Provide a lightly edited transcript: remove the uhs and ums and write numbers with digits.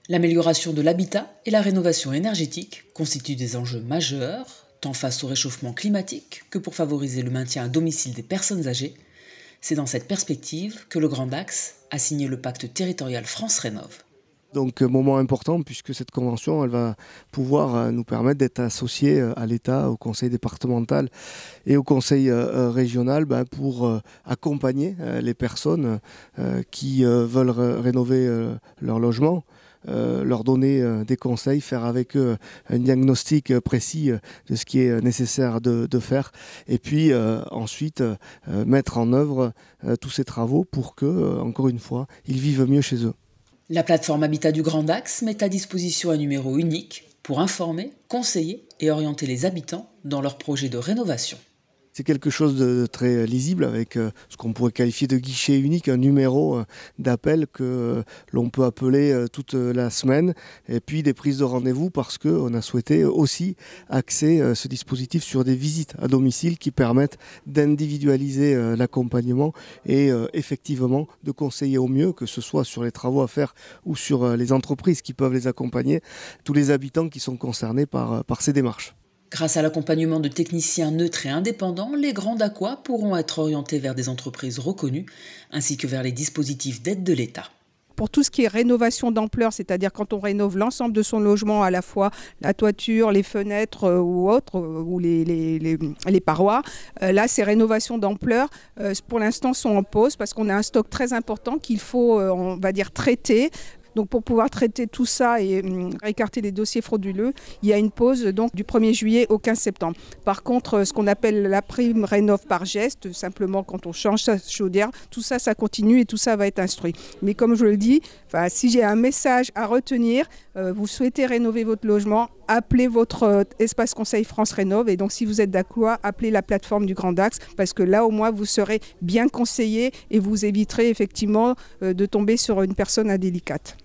L'amélioration de l'habitat et la rénovation énergétique constituent des enjeux majeurs, tant face au réchauffement climatique que pour favoriser le maintien à domicile des personnes âgées. C'est dans cette perspective que le Grand Axe a signé le pacte territorial France Rénov'. Donc moment important puisque cette convention elle va pouvoir nous permettre d'être associés à l'État, au conseil départemental et au conseil régional pour accompagner les personnes qui veulent rénover leur logement. Leur donner des conseils, faire avec eux un diagnostic précis de ce qui est nécessaire de faire et puis ensuite mettre en œuvre tous ces travaux pour que, encore une fois, ils vivent mieux chez eux. La plateforme Habitat du Grand Axe met à disposition un numéro unique pour informer, conseiller et orienter les habitants dans leurs projets de rénovation. C'est quelque chose de très lisible avec ce qu'on pourrait qualifier de guichet unique, un numéro d'appel que l'on peut appeler toute la semaine et puis des prises de rendez-vous parce qu'on a souhaité aussi axer ce dispositif sur des visites à domicile qui permettent d'individualiser l'accompagnement et effectivement de conseiller au mieux, que ce soit sur les travaux à faire ou sur les entreprises qui peuvent les accompagner, tous les habitants qui sont concernés par ces démarches. Grâce à l'accompagnement de techniciens neutres et indépendants, les grands d'Aqua pourront être orientés vers des entreprises reconnues, ainsi que vers les dispositifs d'aide de l'État. Pour tout ce qui est rénovation d'ampleur, c'est-à-dire quand on rénove l'ensemble de son logement, à la fois la toiture, les fenêtres ou autres, ou les parois, là ces rénovations d'ampleur pour l'instant sont en pause parce qu'on a un stock très important qu'il faut, on va dire, traiter. Donc pour pouvoir traiter tout ça et écarter les dossiers frauduleux, il y a une pause donc, du 1er juillet au 15 septembre. Par contre, ce qu'on appelle la prime rénov par geste, simplement quand on change sa chaudière, tout ça, ça continue et tout ça va être instruit. Mais comme je le dis, si j'ai un message à retenir, vous souhaitez rénover votre logement, appelez votre espace conseil France Rénov'. Et donc si vous êtes d'accord, appelez la plateforme du Grand Axe parce que là au moins vous serez bien conseillé et vous éviterez effectivement de tomber sur une personne indélicate.